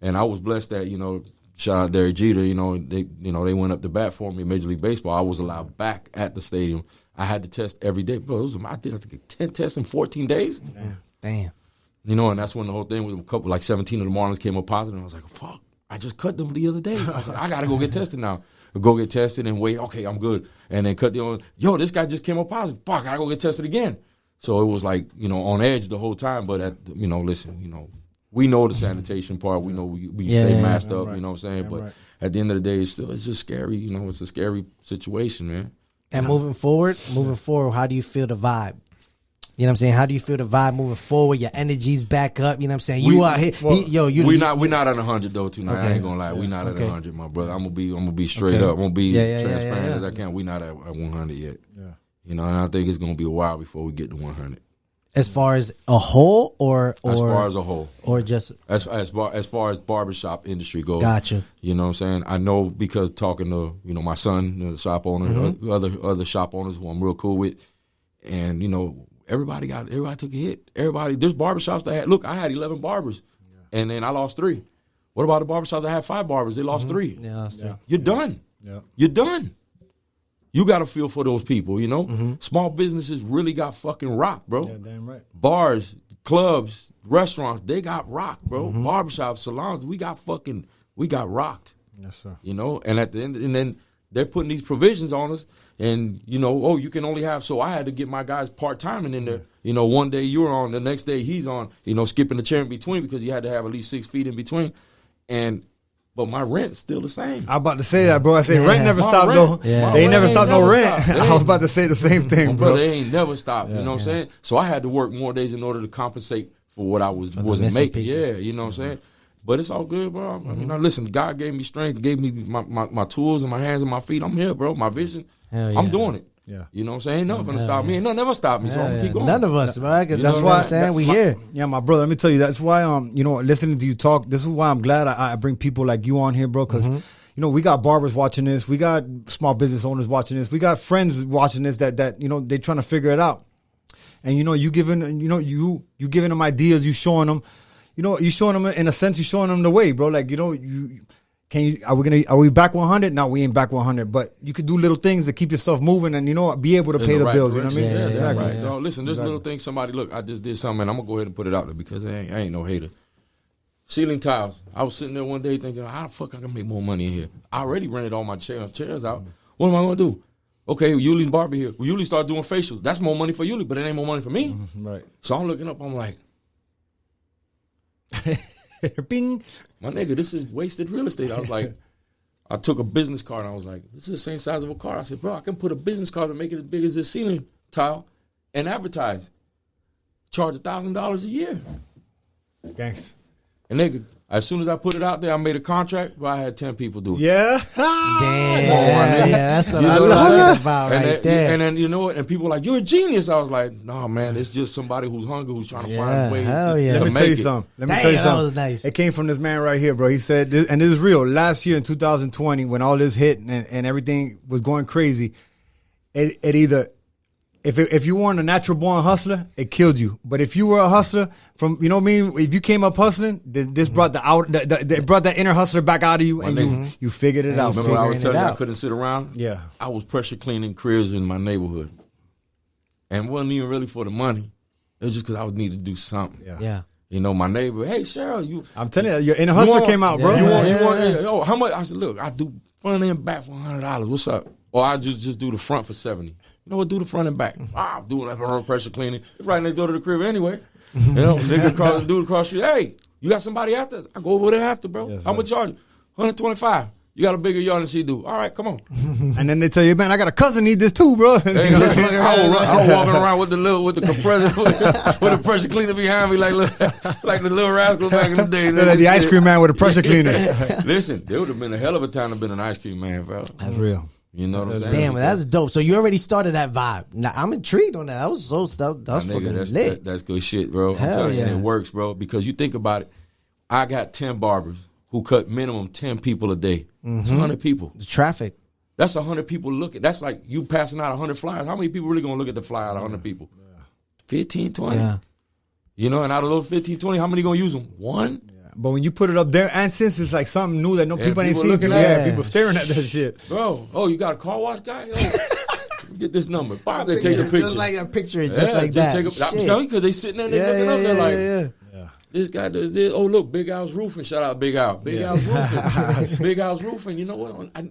And I was blessed that, you know, shout out Derek Jeter, they went up to bat for me in Major League Baseball. I was allowed back at the stadium. I had to test every day. Bro, I did 10 tests in 14 days. Damn. You know, and that's when the whole thing with a couple, like 17 of the Marlins came up positive. And I was like, fuck, I just cut them the other day. I was like, I got to go get tested now. Go get tested and wait, okay, I'm good. And then cut this guy just came up positive. Fuck, I got to go get tested again. So it was like, you know, on edge the whole time. But, you know, listen, you know, we know the sanitation part. We know we stay masked up, you know what I'm saying? But at the end of the day, it's just scary. You know, it's a scary situation, man. And moving forward, how do you feel the vibe? You know what I'm saying? How do you feel the vibe moving forward? Your energy's back up. You know what I'm saying? You out here, we're not at 100 though tonight. Okay. I ain't gonna lie, we're not at 100, my brother. I'm gonna be straight up. I'm gonna be transparent as I can. We're not at 100 yet. Yeah. You know, and I think it's gonna be a while before we get to 100. As far as a whole, or as far as a whole, or just as far as barbershop industry goes. Gotcha. You know what I'm saying? I know because talking to, you know, my son, the shop owner, other shop owners who I'm real cool with, and you know, everybody took a hit. There's barbershops that I had 11 barbers, and then I lost 3. What about the barbershops that had 5 barbers? They lost 3. Yeah. You're done. Yeah. You're done. You got to feel for those people, you know? Small businesses really got fucking rocked, bro. Yeah, damn right. Bars, clubs, restaurants, they got rocked, bro. Barbershops, salons, we got rocked. Yes, sir. You know? And at the end, and then they're putting these provisions on us, and, you know, you can only have, so I had to get my guys part-timing in there. You know, one day you're on, the next day he's on, you know, skipping the chair in between because you had to have at least 6 feet in between. But my rent's still the same. I'm about to say that, bro. I say rent never stopped, though. Yeah. They ain't never stopped no rent. I was about to say the same thing, bro. They ain't never stopped. You know what I'm saying? So I had to work more days in order to compensate for what I wasn't making. Pieces. Yeah, you know what I'm saying? But it's all good, bro. I mean, listen, God gave me strength, gave me my tools and my hands and my feet. I'm here, bro. My vision, I'm doing it. Yeah. You know what I'm saying? Ain't nothing gonna stop me. Ain't nothing ever stop me. So I'm gonna keep going. None of us, right? Because That's that's why what I'm saying. We here. Yeah, my brother. Let me tell you. That's why listening to you talk. This is why I'm glad I bring people like you on here, bro. Because we got barbers watching this. We got small business owners watching this. We got friends watching this. That they trying to figure it out. And you giving them ideas. You showing them. You showing them in a sense. You showing them the way, bro. Like are we back 100? No, we ain't back 100. But you could do little things to keep yourself moving and be able to pay the bills. You know what I mean? Yeah, exactly. Right. No, listen, there's little things. Somebody look. I just did something. And I'm gonna go ahead and put it out there because I ain't no hater. Ceiling tiles. I was sitting there one day thinking, how the fuck I can make more money in here? I already rented all my chairs out. What am I gonna do? Okay, Uly's Barber here. Well, Uly start doing facials. That's more money for Uly, but it ain't more money for me. Right. So I'm looking up. I'm like, Bing. my nigga, this is wasted real estate. I was like, I took a business card and I was like, this is the same size of a car. I said, bro, I can put a business card and make it as big as this ceiling tile and advertise. Charge $1,000 a year. Gangsta. And nigga, as soon as I put it out there, I made a contract where I had 10 people do it. Yeah. Damn. That's what You I'm know what I'm talking saying? about And right then, there. and then you know what? And people were like, you're a genius. I was like, no, man, it's just somebody who's hungry, who's trying to find ways hell to, yeah. to Let me make tell you it. something. Let me Damn, tell you that something. was nice. It came from this man right here, bro. He said, and this is real. Last year in 2020, when all this hit and everything was going crazy, it either, if you weren't a natural born hustler, it killed you. But if you were a hustler from, you know what I mean? If you came up hustling, this brought it brought that inner hustler back out of you, and you figured it out. Remember I was Figuring telling it you I out. couldn't sit around? Yeah. I was pressure cleaning cribs in my neighborhood. And it wasn't even really for the money. It was just because I would need to do something. Yeah. You know, my neighbor, hey, Cheryl, you... I'm telling you, your inner hustler came out, bro. You want, yo, how much? I said, look, I do front and back for $100. What's up? Or I just do the front for $70. You know what? Do the front and back. I'm doing that pressure cleaning. It's right next door to the crib anyway. You know, nigga dude across the street. Hey, you got somebody after? I go over there after, bro. Yes, How much charge you? $125. You got a bigger yard than she do. All right, come on. And then they tell you, man, I got a cousin need this too, bro. Hey, I was walking around with the compressor, with the pressure cleaner behind me, like the little rascal back in the day. The ice cream man with a pressure cleaner. Listen, there would have been a hell of a time to have been an ice cream man, bro. That's real. You know what I'm saying? Damn, that's dope. So you already started that vibe. Now I'm intrigued on that. That was so stuff. That was My fucking nigga, lit. that's good shit, bro. Hell I'm telling you, yeah. it works, bro. Because you think about it, I got 10 barbers who cut minimum 10 people a day. It's 100 people. The traffic. That's 100 people looking. That's like you passing out 100 flyers. How many people really gonna look at the flyer out of 100 people? 15, 20. Yeah. You know, and out of those 15, 20, how many gonna use them? One? But when you put it up there, and since it's like something new that Yeah, people ain't people seen, looking people, at people staring at that shit. Bro, you got a car wash guy? Yo, get this number. Bob, they take a picture. Just like a picture, just like that. I'm Shit. telling you, because they sitting there and they looking up there like, yeah. this guy does this. Oh, look, Big Al's Roofing. Shout out Big Al. Big Al's Roofing. Big Al's Roofing. You know what? I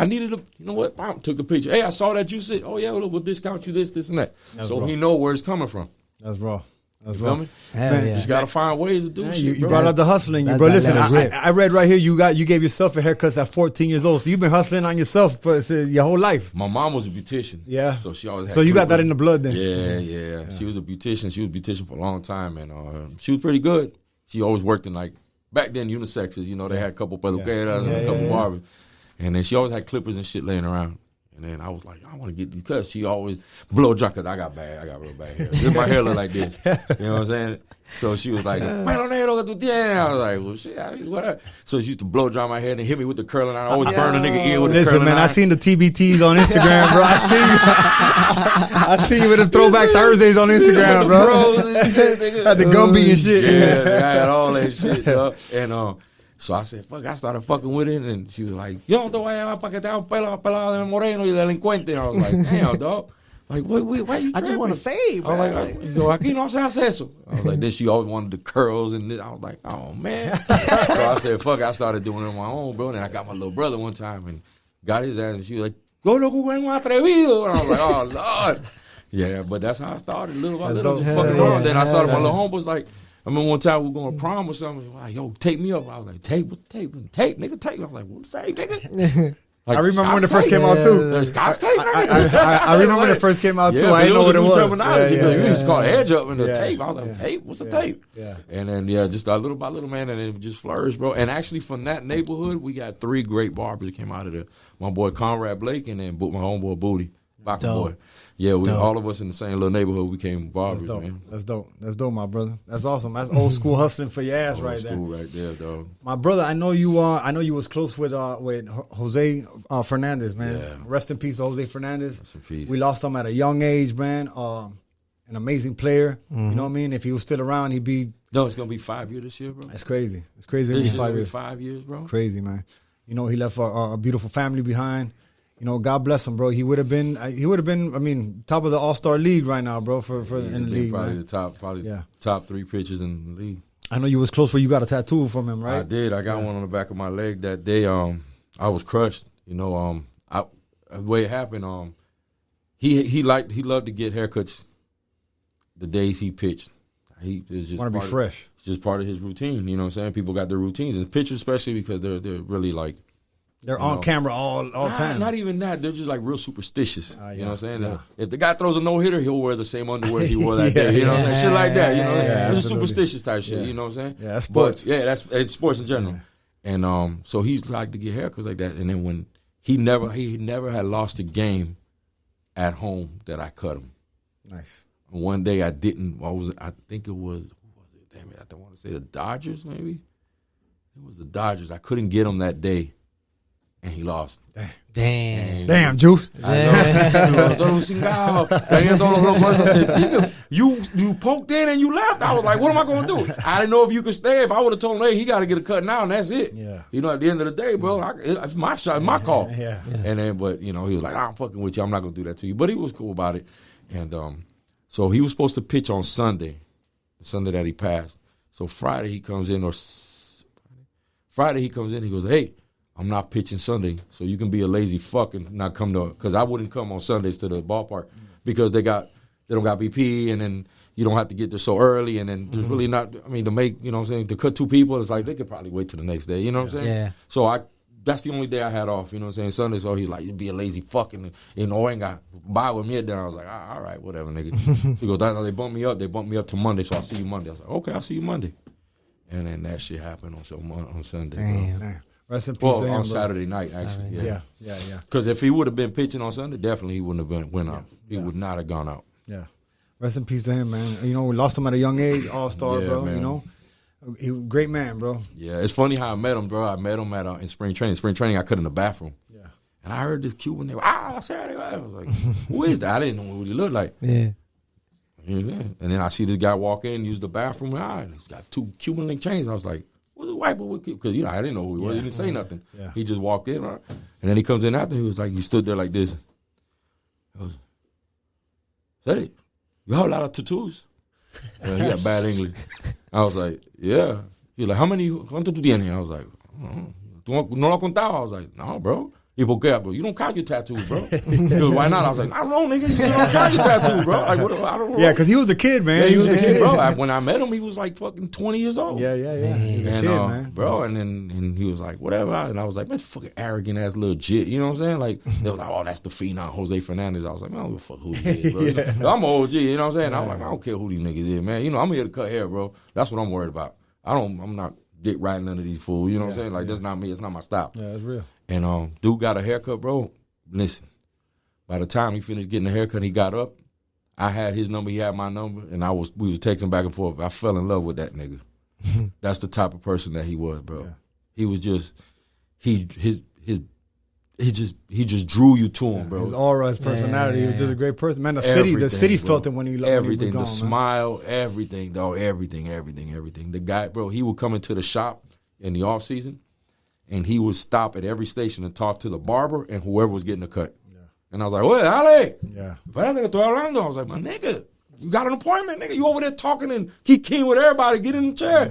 needed a, you know what? Bam, took the picture. Hey, I saw that you said, oh, yeah, look, we'll discount you this, and that. So he know where it's coming from. That's raw. That's You feel raw. me? Hell Man, yeah. You just got to find ways to do Man, shit, you bro. brought up the hustling, That's bro. that Listen, level rip. I read right here you gave yourself a haircut at 14 years old, so you've been hustling on yourself for your whole life. My mom was a beautician. Yeah. So she always had So you got clippers. that in the blood then. Yeah. She was a beautician. She was a beautician for a long time, and she was pretty good. She always worked in, like, back then, unisexes. You know, they had a couple peluqueras and a couple barbers. And then she always had clippers and shit laying around. And then I was like, I want to get these cuts. She always blow dry, because I got real bad hair. My hair look like this. You know what I'm saying? So she was like, pelo negro que tú tienes. I was like, well, shit, what? So she used to blow dry my hair and hit me with the curling iron. I always burn a nigga ear with the Listen, curling man, iron. I seen the TBTs on Instagram, bro. I see you with the Throwback Thursdays on Instagram, bro. Froze and shit, nigga. Had the Gumby and shit. Yeah, I had all that shit, dog. And so I said, fuck, I started fucking with it, and she was like, yo, no te voy a llevar pa' que te haga un pelado de moreno y delincuente. And I was like, damn, dog. Like, why you I just tripping? want to fade, I bro. was like, yo, aquí no se hace eso. I was like, then she always wanted the curls, and this. I was like, oh, man. So I said, fuck, I started doing it on my own, bro. And I got my little brother one time and got his ass, and she was like, go no juguemos atrevido. And I was like, oh, Lord. Yeah, but that's how I started, little by little, just fucking around. Then I started, my little homie was like, I remember one time we were going to prom or something. Like, yo, take me up. I was like, tape, nigga, tape. I was like, what tape, nigga? Like, I remember when it Scotch first tape? came out too. Scotch tape, nigga. I remember when it first came out too. Yeah, I didn't know what it was. Terminology, we used to call it edge up and the Yeah. tape. I was like, tape? What's a tape? Yeah. And then, just little by little, man, and it just flourished, bro. And actually, from that neighborhood, we got 3 great barbers that came out of there. My boy Conrad Blake and then my homeboy Booty. Baka Dope. boy. Yeah, we Dope. all of us in the same little neighborhood became That's barbers, dope. man. That's dope. That's dope, my brother. That's awesome. That's old school hustling for your ass Old right there. school right there, dog. My brother, I know you was close with Jose Fernandez, man. Yeah. Rest in peace, Jose Fernandez. Rest in peace. We lost him at a young age, man. An amazing player. You know what I mean? If he was still around, he'd be. No, it's gonna be 5 years this year, bro. That's crazy. It's crazy. This It'll be year 5 gonna be years. 5 years, bro. Crazy, man. You know, he left a beautiful family behind. You know, God bless him, bro. He would have been. I mean, top of the All-Star league right now, bro. For in the league, probably man. the top 3 pitchers in the league. I know you was close where you got a tattoo from him, right? I did. I got one on the back of my leg that day. I was crushed. You know, the way it happened. He loved to get haircuts the days he pitched. He is just Want to be fresh. It's just part of his routine. You know what I'm saying? People got their routines, and pitchers especially because they're really like. They're on camera all time. Not even that. They're just like real superstitious. Yeah, You know what I'm saying? yeah. If the guy throws a no-hitter, he'll wear the same underwear he wore that day. You know what I'm saying? Shit like that. You know, yeah, it's absolutely. superstitious type shit. Yeah. You know what I'm saying? Yeah, that's sports. But, yeah, it's sports in general. And so he liked to get haircuts like that. And then when he never had lost a game at home that I cut him. Nice. One day I didn't. I think it was. Damn it! I don't want to say the Dodgers. Maybe it was the Dodgers. I couldn't get him that day, and he lost. Damn. Damn, Juice. I said, "Nigga, you poked in and you left." I was like, "What am I going to do?" I didn't know if you could stay. If I would have told him, "Hey, he got to get a cut now," and that's it. Yeah. You know, at the end of the day, bro, it's my shot, my call. Yeah. And then, but you know, he was like, "I'm fucking with you. I'm not going to do that to you." But he was cool about it. And so he was supposed to pitch on Sunday, the Sunday that he passed. So Friday he comes in, he goes, "Hey, I'm not pitching Sunday, so you can be a lazy fuck and not come to," because I wouldn't come on Sundays to the ballpark because they don't got BP, and then you don't have to get there so early, and then there's really not. I mean, to make, you know what I'm saying, to cut 2 people, it's like they could probably wait till the next day. You know what I'm saying? Yeah. So that's the only day I had off. You know what I'm saying? Sunday. So he's like, "You be a lazy fuck," and you know, I ain't got buy with me. Then I was like, all right, whatever, nigga. He goes, "They bumped me up. They bumped me up to Monday, so I'll see you Monday." I was like, "Okay, I'll see you Monday." And then that shit happened on Sunday. Damn. Bro. Damn. Rest in peace Well, to him, on bro. Saturday night, actually. Yeah. Because if he would have been pitching on Sunday, definitely he wouldn't have went out. He would not have gone out. Yeah. Rest in peace to him, man. You know, we lost him at a young age, all-star, Yeah, bro. man. You know, he was a great man, bro. Yeah, it's funny how I met him, bro. I met him at in spring training. Spring training, I cut in the bathroom. Yeah. And I heard this Cuban name. Saturday. I was like, "Who is that?" I didn't know what he looked like. Yeah. And then I see this guy walk in, use the bathroom. He's got 2 Cuban link chains. I was like, "What's a white boy with?" Because I didn't know who he was. He didn't say nothing. Yeah. He just walked in, and then he comes in after. He was like, he stood there like this. I was, "Say, you have a lot of tattoos?" He got bad English. I was like, "Yeah." He was like, "How many? ¿Cuánto tú tienes?" I was like, "¿Tú no lo has contado?" I was like, "No, bro." He broke up, bro. "You don't count your tattoos, bro." He goes, "Why not?" I was like, "I don't know, nigga. You don't count your tattoos, bro." Like, what, I don't know. Yeah, because he was a kid, man. Yeah, he was a kid, bro. When I met him, he was like fucking 20 years old. Yeah. He's a And, kid, man. bro, and he was like, whatever. And I was like, man, fucking arrogant ass little jit. You know what I'm saying? Like, they were like, "Oh, that's the phenom, Jose Fernandez." I was like, man, I don't give a fuck who he is, bro. I'm an OG, you know what I'm saying? I'm like, I don't care who these niggas is, man. You know, I'm here to cut hair, bro. That's what I'm worried about. I'm not dick riding none of these fools. You know what I'm saying? Like, that's not me. It's not my style. Yeah, that's real. And dude got a haircut, bro. Listen, by the time he finished getting the haircut, he got up. I had his number, he had my number, and we was texting back and forth. I fell in love with that nigga. That's the type of person that he was, bro. Yeah. He was just he just drew you to him, bro. His aura, his personality, he was just a great person. Man, the Everything, city bro. felt it when he was Everything, gone, the man. smile, everything, dog, everything. The guy, bro, he would come into the shop in the off season, and he would stop at every station and talk to the barber and whoever was getting a cut. Yeah. And I was like, "Well, Ale, Yeah. espérate que estoy hablando." I was like, "My nigga, you got an appointment, nigga. You over there talking and keep keen with everybody. Get in the chair."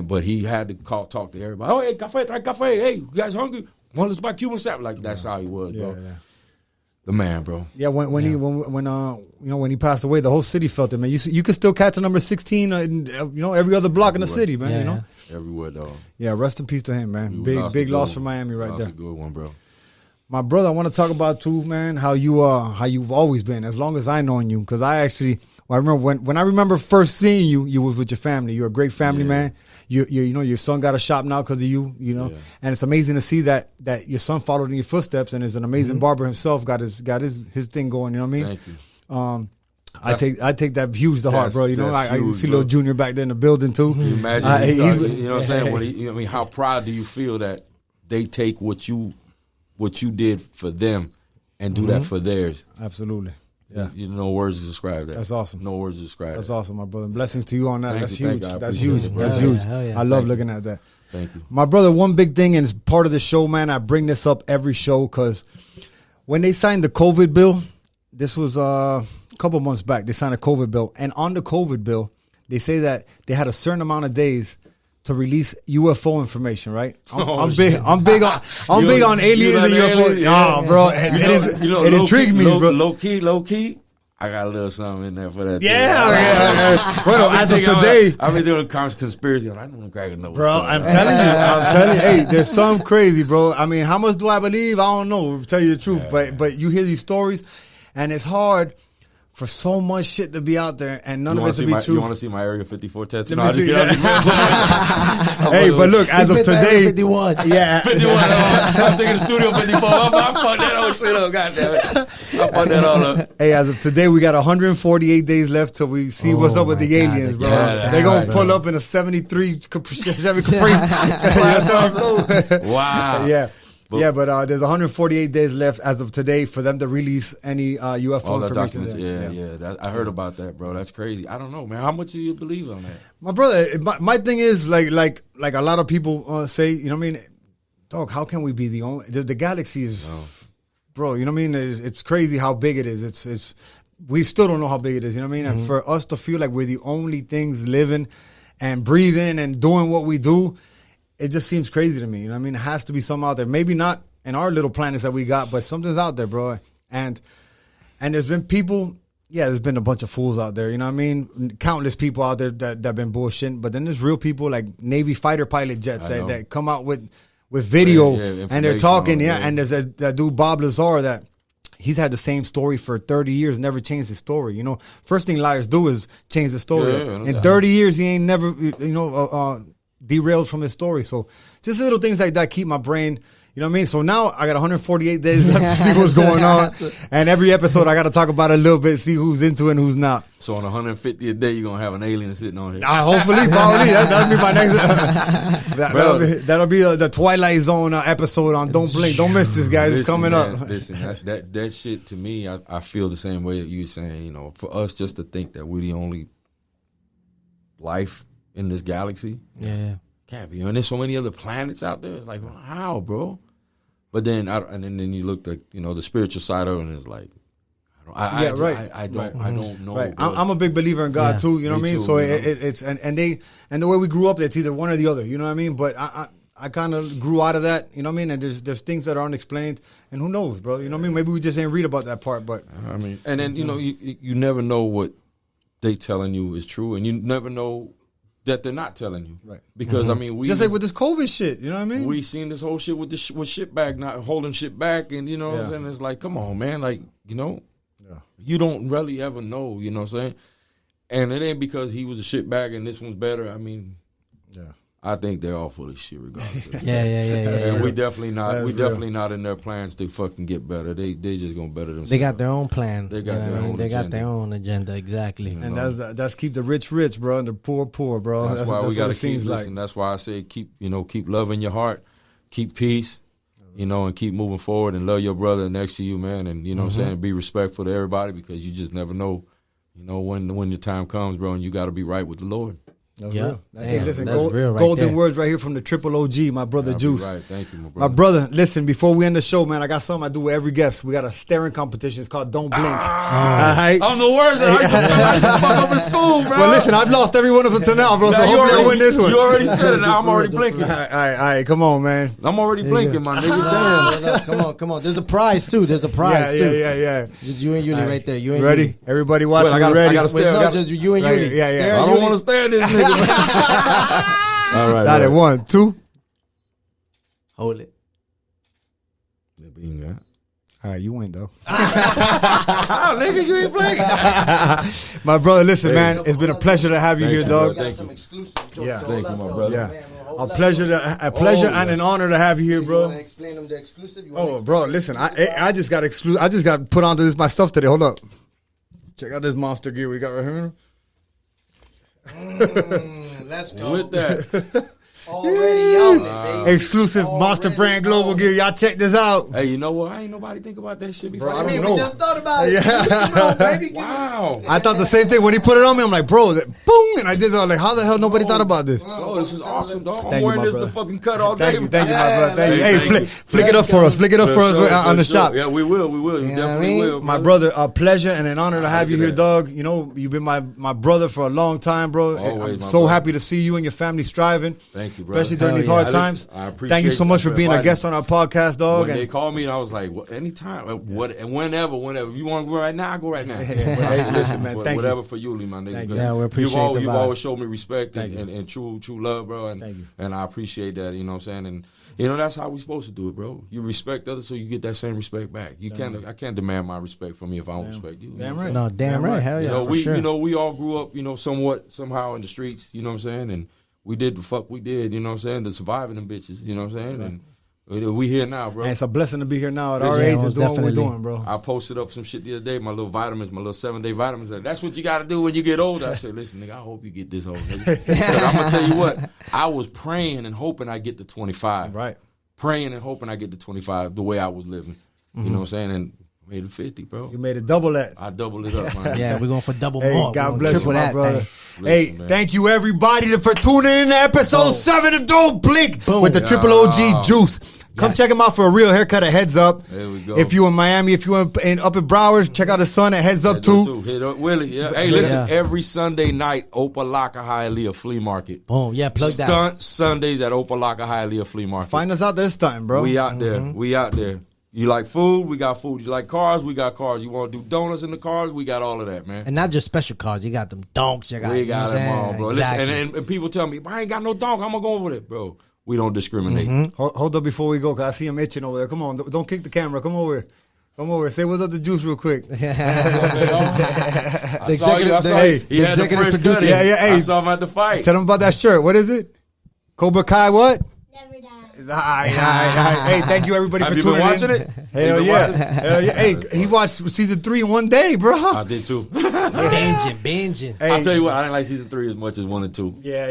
But he had to talk to everybody. "Oh, hey, cafe, try cafe. Hey, you guys hungry? Want to buy Cuban salad?" Like, that's how he was, bro. Yeah. The man, bro. Yeah, when he passed away, the whole city felt it, man. You could still catch a number 16, every other block in the city, man. Yeah. You know. Everywhere, dog. Yeah, rest in peace to him, man. We lost a Big good loss one. for Miami right Lost there. a good one, bro. My brother, I want to talk about too, man, how you've always been, as long as I known you. Because I remember when I remember first seeing you, you was with your family. You're a great family man. You know, your son got a shop now because of you. You know, and it's amazing to see that your son followed in your footsteps and is an amazing barber himself. Got his thing going. You know what I mean? Thank you. I take that huge to heart, bro. You know, I see little Junior back there in the building too. Can you imagine? You know what I'm saying? I mean, how proud do you feel that they take what you did for them and do that for theirs? Absolutely. Yeah. You no words to describe that. That's awesome. No words to describe That's that. awesome, my brother. Blessings to you on that. That's huge. That's huge. huge. That's huge. I love looking at that. Thank you. My brother, one big thing, and it's part of the show, man, I bring this up every show because when they signed the COVID bill, this was a couple months back, they signed a COVID bill. And on the COVID bill, they say that they had a certain amount of days to release UFO information, right? I'm big on aliens and UFOs. Oh, bro, it intrigued me, bro. Low key. I got a little something in there for that. Yeah. Well, as of today, I've been doing conspiracy. I don't crack no. Bro, I'm telling you, hey, there's something crazy, bro. I mean, how much do I believe? I don't know. To tell you the truth, but you hear these stories, and it's hard for so much shit to be out there and none of it to be true. You want to see my Area 54 tattoo? Let me see that. Hey, but look, as of today, 51. Yeah, 51. I'm thinking the Studio 54. I fucked that whole shit up. Goddamn it, I fucked that all up. Hey, as of today, we got 148 days left till we see what's up with the aliens, bro. They're gonna pull up in a 73 Chevy Caprice. Wow. Yeah. But there's 148 days left as of today for them to release any UFO information. I heard about that, bro. That's crazy. I don't know, man. How much do you believe on that? My brother, my thing is like a lot of people say, you know what I mean? Dog, how can we be the only? The galaxy is, bro. You know what I mean? It's crazy how big it is. It's we still don't know how big it is. You know what I mean? And for us to feel like we're the only things living and breathing and doing what we do, it just seems crazy to me. You know what I mean? It has to be something out there. Maybe not in our little planets that we got, but something's out there, bro. And there's been people, there's been a bunch of fools out there. You know what I mean? Countless people out there that have been bullshitting. But then there's real people like Navy fighter pilot jets that come out with video and they're talking. And there's that dude, Bob Lazar, that he's had the same story for 30 years, never changed his story. You know, first thing liars do is change the story. In 30 years, he ain't never, derailed from his story. So just little things like that keep my brain, you know what I mean? So now I got 148 days left to see what's going on. And every episode I got to talk about it a little bit, see who's into it and who's not. So on 150th day, you're going to have an alien sitting on here. Hopefully, probably. That'll be my next. That'll be the Twilight Zone episode on Don't Blink. Don't miss this, guys. It's coming up. Listen, that shit to me, I feel the same way that you're saying. You know, for us just to think that we're the only life in this galaxy, can't be. And there's so many other planets out there. It's like, well, how, bro? But then, then you look at the spiritual side of it, and it's like, I don't know. Right. I'm a big believer in God too. You know what I mean? So it's and the way we grew up, it's either one or the other. You know what I mean? But I kind of grew out of that. You know what I mean? And there's things that are unexplained, and who knows, bro? You know what I mean? Maybe we just ain't read about that part. But I mean, and then you never know what they telling you is true, and you never know that they're not telling you, right? Because I mean, we just like with this COVID shit, you know what I mean? We seen this whole shit with shit back, not holding shit back, and what I'm saying? It's like, come on, man, like you don't really ever know, you know what I'm saying? And it ain't because he was a shit bag and this one's better. I mean, I think they're all full of shit regardless. And we definitely not. We definitely not in their plans to fucking get better. They just gonna better themselves. They got their own plan. They got their own. They agenda. got their own agenda, exactly. And that's keep the rich, bro, and the poor, bro. That's why we gotta keep listening. That's why I say keep love in your heart, keep peace, and keep moving forward and love your brother next to you, man. And what I'm saying, be respectful to everybody because you just never know, when your time comes, bro, and you got to be right with the Lord. That's real. Damn, listen, that's real right golden there. words right here from the triple OG, my brother Juice. Right, thank you, my brother. Listen, before we end the show, man, I got something I do with every guest. We got a staring competition. It's called Don't Blink. I'm the worst. I used to fuck up in school, bro. Well, listen, I've lost every one of them to now, bro. So hopefully I win this one. You already said it. Now I'm already blinking. All right, come on, man. I'm already blinking, my nigga. Damn. Come on. There's a prize too. There's a prize too. Yeah. Just you and Uly right there. You and ready? Uly. Everybody watching. I gotta stare. Just you and Uly. Yeah. I don't want to stare at this nigga. All right. Got it. 1, 2. Hold it. Being that. All right, you win though. Oh, nigga, you ain't playing. My brother, listen, man, it's been a pleasure to have you here, dog. Thank you. Yeah. Thank you, my brother. Yeah. A pleasure and an honor to have you here, bro. You want to explain them the exclusive? Oh, bro, listen, I just got exclusive. I just got put onto my stuff today. Hold up. Check out this monster gear we got right here. Let's go. With that. Already on it, baby. Exclusive Monster Brand Global gear. Y'all check this out. Hey, you know what? I ain't nobody think about that shit before. Bro, I don't We know. just thought about it. Yeah. Baby. Wow. I thought the same thing when he put it on me. I'm like, bro, boom, and I did. I was like, how the hell nobody thought about this? Oh, this is awesome, dog. I'm Thank you, wearing my this to brother. fucking cut all day. Thank you, my brother. Thank you. Hey, Hey, thank you. flick it up for us. Flick it up for us on the shop. Yeah, we will. You know what I definitely mean? will. My brother, a pleasure and an honor to have you Look at here, that. dog. You know, you've been my brother for a long time, bro. Always, I'm my so brother. happy to see you and your family striving. Thank you, brother. Especially during these Hell hard yeah. times. I appreciate Thank you so you much for for being a inviting guest on our podcast, dog. When And they called me, and I was like, anytime, what, and whenever. You want to go right now? I go right now. Hey, listen, man, thank you. Whatever for you, my nigga. Thank you. Yeah, we appreciate the You've vibes. always showed me respect Thank you. and true love, bro. And, Thank you. and I appreciate that. You know what I'm saying? And you know that's how we supposed to do it, bro. You respect others, so you get that same respect back. I can't demand my respect from you if I don't respect you. Damn You know what I'm right. saying? No, damn right. Hell yeah, for sure. We all grew up, somehow in the streets. You know what I'm saying? And we did the fuck we did. You know what I'm saying? To surviving them bitches. You know what I'm saying? And we here now, bro. And it's a blessing to be here now at our Yeah, age and most doing what we're definitely. doing, bro. I posted up some shit the other day, my little vitamins, my little 7-day vitamins. That's what you got to do when you get older. I said, listen, nigga, I hope you get this old, nigga. I'm going to tell you what, I was praying and hoping I get to 25. Right. Praying and hoping I get to 25 the way I was living. You know what I'm saying? And made it 50, bro. You made it double that. I doubled it up, man. Yeah, we're going for double Hey, more. We're God gonna bless you, triple my that brother. thing. Hey, Listen, man. thank you everybody for tuning in to episode 7 of Don't Blink Boom. with the Triple OG Juice. Come check him out for a real haircut at Heads Up. There we go. If you in Miami, if you up in Broward, check out his son at Heads Up too. Hit up Willie. Yeah. Hey, listen, Yeah. every Sunday night, Opalaka Hialeah Flea Market. Boom. Yeah, plug that. Stunt Sundays at Opalaka Hialeah Flea Market. Find us out this time, bro. We out there. We out there. You like food? We got food. You like cars? We got cars. You want to do donuts in the cars? We got all of that, man. And not just special cars. You got them donks. You got, We you know got what them I'm all, saying? bro. Exactly. Listen, and people tell me, I ain't got no donk. I'm going to go over there, bro. We don't discriminate. Hold up before we go, cause I see him itching over there. Come on, don't kick the camera. Come over here. Come over here. Say what's up to Juice real quick. I saw you. I saw hey, he had the executive fresh producer. cut. Yeah, hey. I saw him at the fight. Tell him about that shirt. What is it? Cobra Kai what? Never die. Hey, thank you everybody Have for you tuning been watching in. it? Hell You been yeah. watching it? Hell yeah. Hey, he watched season 3 in one day, bro. I did too. Binging. Hey, I'll tell you what, I didn't like season 3 as much as 1 and 2. Yeah.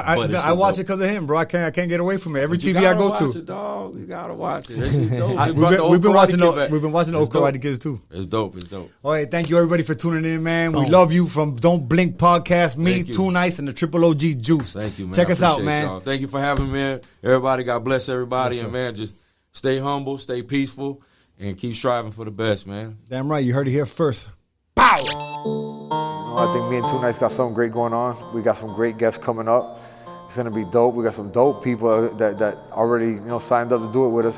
But it's I watch dope. it because of him, bro. I can't get away from it. Every You TV I gotta go watch to. it, dog. You gotta watch it. That shit dope. They We've brought the been, old we've been Karate watching Kid the back. we've been watching the It's old dope. Karate Kids too. It's dope. It's dope. All right, thank you everybody for tuning in, man. We love you from Don't Blink Podcast. Me, Thank you. Too Nice, and the Triple OG Juice. Thank you, man. Check I us out, appreciate man. y'all. Thank you for having me, man. Everybody, God bless everybody. And, man, just stay humble, stay peaceful, and keep striving for the best, man. Damn right, you heard it here first. I think me and Too Nice got something great going on. We got some great guests coming up. It's gonna be dope. We got some dope people that already signed up to do it with us,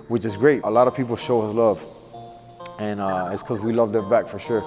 which is great. A lot of people show us love, and it's because we love them back for sure.